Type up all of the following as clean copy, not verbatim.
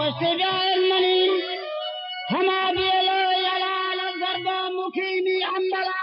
استجاء المنين هما بيلو يلال الضرب مكيني عملا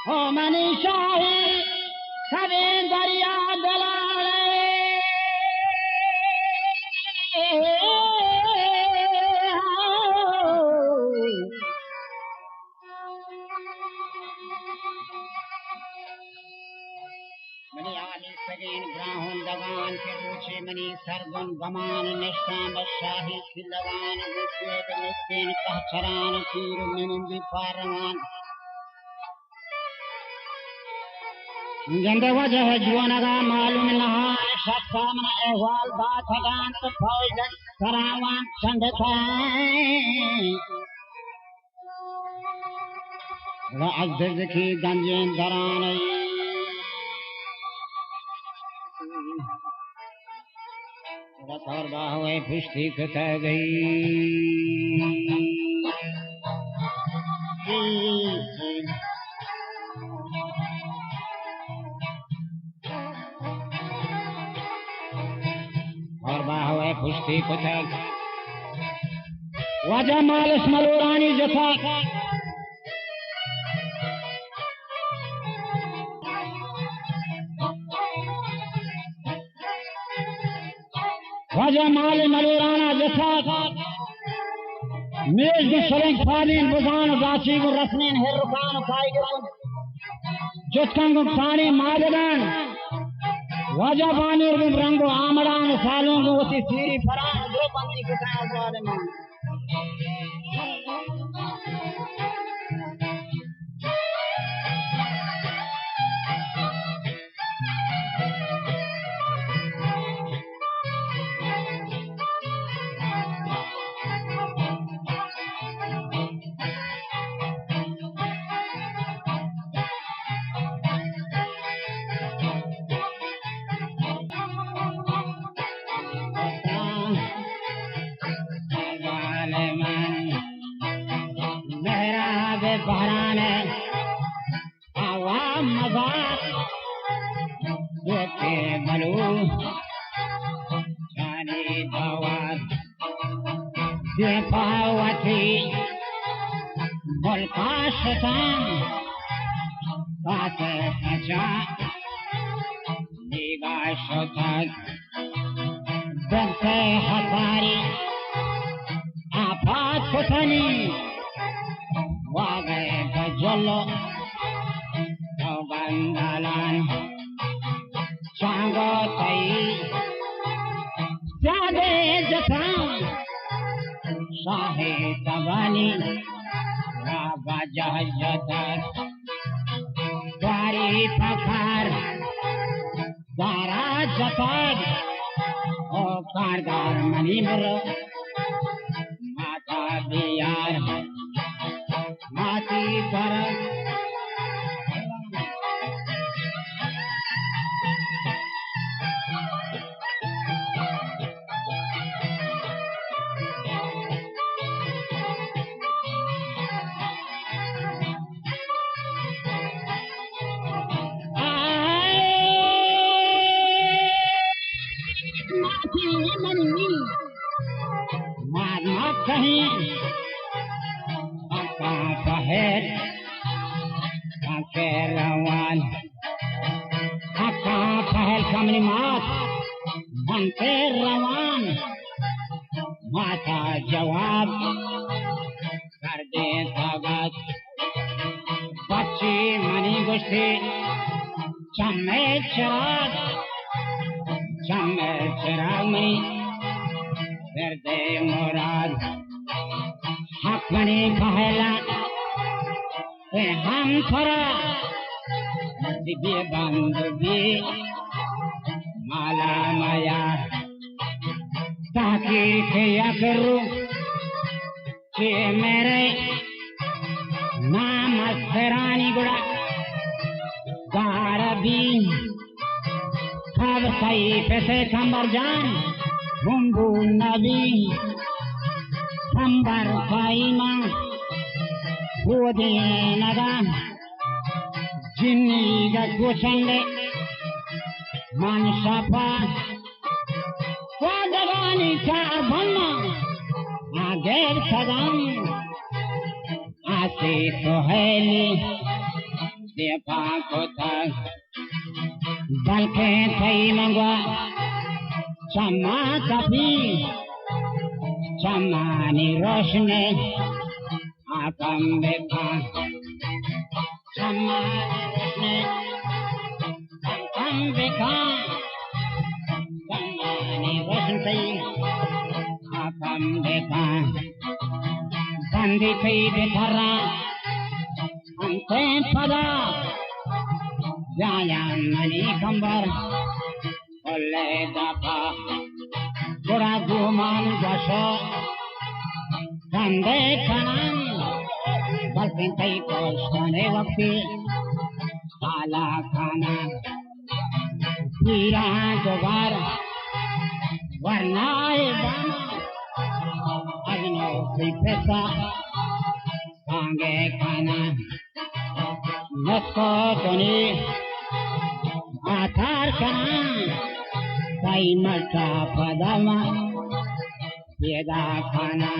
او منی شاهی کبین دریا دلاله منی آلی سگین براهون دگان که روچه منی سرگن گمان نشتان بشاهی کلوان گوشید مسکین قهچران تیر منندی پارمان جند وجه جوانگا معلوم نها شخصا من احوال باتگان تو فوجد سراوان چندتائی و از درزکی گنجین درانی و طور باہوے پشتی کتا گئی اور باہوے پشتی کتا وجمال اسم الورانی جفا وجمال ملورانا جفا میز سرنگ فادین بزان ذاتی و رسمین هر رکان و کائگرون جتکنگ ثانی ماددان وجبانی رنگ و آمدان سالوں کو وسی سیری فران دو بندی کتان ظالمان بحران عوام مزار دوتے بلو جانی دوار دیپاوتی ملکا شتان سات خجا نیگا شتان بنتے حساری آپات کتنی واقع بجلو تو بندالان چانگو تایی زیادے جتان شاہی تبانی رابا جہجتر داری پکار دارا جتر او کاردار منی برو ماتا بیار माती पर माती मनी मारना कहीं Pahir Kakek lawan Akka pahir kamni mat Hampir lawan Mata jawab Karde tagat Bachi mani gusti Chamme chirag mani Verde murad Hak mani pahela हम थोड़ा दिव्य बंदगी माला माया ताकि क्या करूं कि मेरे नाम असरानी गुड़ा गारबी खब सही पैसे खंबर जान मुंबू नबी खंबर साई मां Wadinaga جنیگا گوشنده من شپا وادگانی چابنا آگر کدام آسی سوهلی دیپا کوتا بلکہ تئی منگوا چما کپی چمانی روشنے آپم بیپا چمانی آپم بیپا چمانی روشن تئی آپم بیپا بندی پی بیترا انتے پدا جایا منی کمبر کلے دپا گڑا گومان جشو کندے کنن بلکہ کئی کوشنے وقتی کالا کھانا پیرا دوبار ورنائے بانا اگنو کی پیسا کانگے کھانا نسکو دنی آتار کنا کئی مٹا پدما پیدا کھانا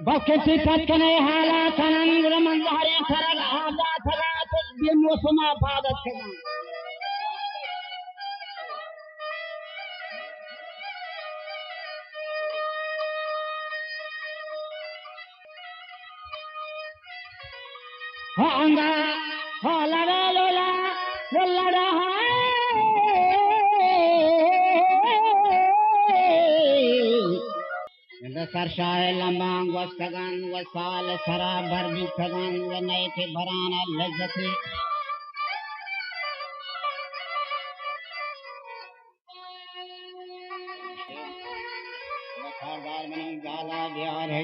بكتي تتكني حالا كنن ولمن ظهري خرج هذا ثلاث بموسم فادت كذا هانغا هالا لولا لولا سرشار لمبان وستگان وسال سرا بربی تگان و نیت بران لذتی وخاردار منی جالا دیار ہے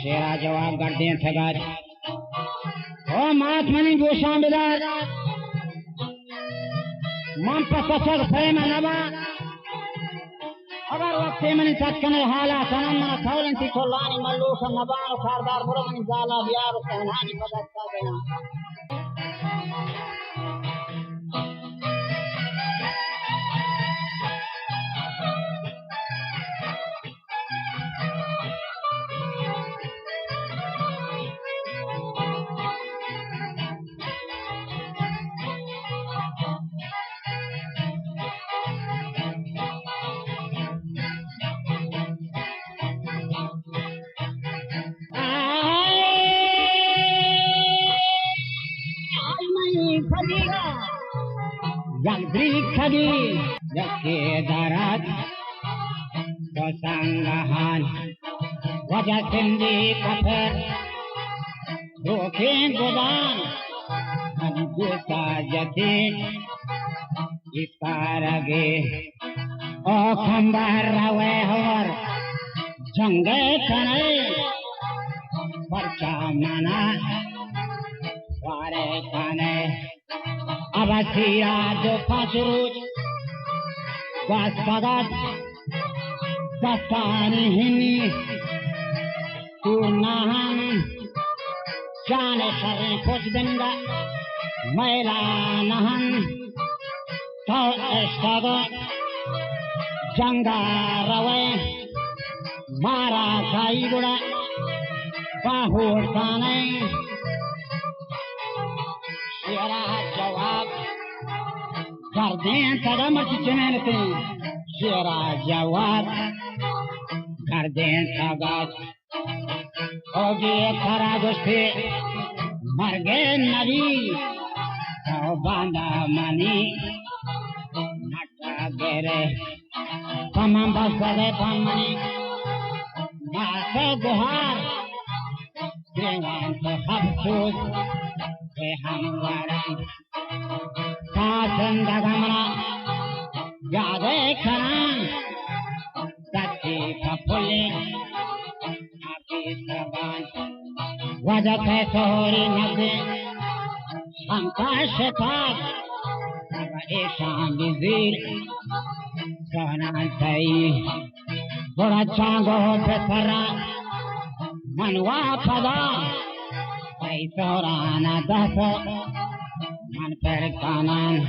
شیرا جواب کرتے ہیں تھگار او مات منی گوشان بدار من پسسر فریم نبا اگر وقتی منی تکنے حالا سنن من تولن تی کلانی ملوک نبان و خاردار برو منی زالا بیار و سہنانی پدستا دینا खगी जके दराज तो संगहान वजह सिंधी कफर धोखे गुदान हम गुस्सा जते इसका रगे ओ खंबार रवे हवर जंगे कने परचा मना वारे कने Abasira do Pasuruj Vasagat Dasani Hini Turnahan Jane Shari Pochdanga Maila Nahan Tau Eshtaga Janga Rawe मारा खाई गुड़ा बाहुड़ताने शेरा जवाब कर दें तदा मर्च चमेलते शेरा जवाब कर दें तदा होगी खरा गुस्से मर गए नबी बांधा मनी नटा गेरे तमाम बसरे तमनी मासे गुहार देवान तो अफसोस के हम वारन सासन दगमना यादे खरान सच्ची फफुले आपी सरबान वजह है सोहरी नबे हमका शताब अब ऐशान बिजीर सोना सही बड़ा चांगो बेसरा मनवा पदा ऐ सोराना दस मन पर कानन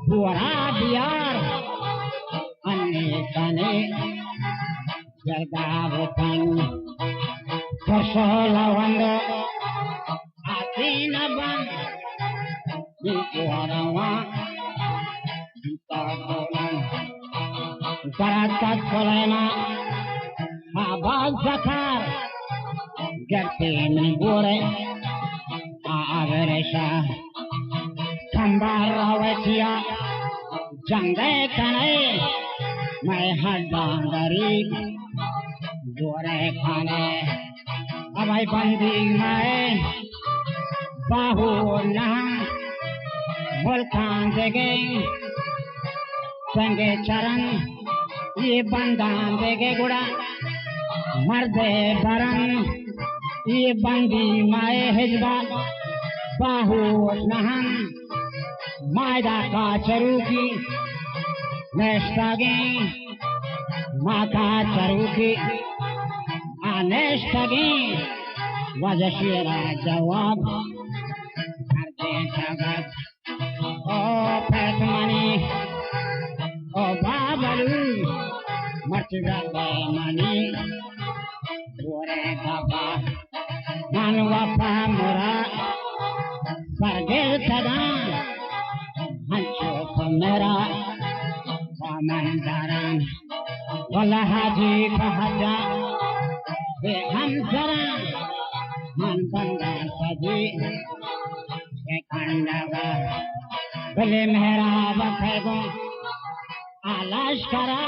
बुरा बियार अन्य तने जरदाव तन कसोलवंद आतीन बन निकोरवा ताकोलन करातात कोलेना आवाज जकार गरते में बोरे आवेरेशा खंबार रावतिया जंगे कने मैं हड्डांगरी गोरे खाने अबाई बंदी मैं बाहु नहं मुल्कान देगे संगे चरण ये बंदान देगे गुड़ा मर्दे बरन ये बंदी माए हिजबा बाहु नहं मायदा का चरूकी नेष्टागे माका चरूकी आनेष्टागे वजशीरा जवाब करते जगत ओ फैतमनी ओ बाबलू मर्चगते मनी गोरे बाबा मानवा पामुरा सरगिर सदान मेरा मंदारन वल्ला हाजी कहजा बे हम जरा मन बंदा सजी के खंडवा भले मेरा बखेगो आलाश करा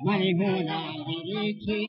मनी होना मेरी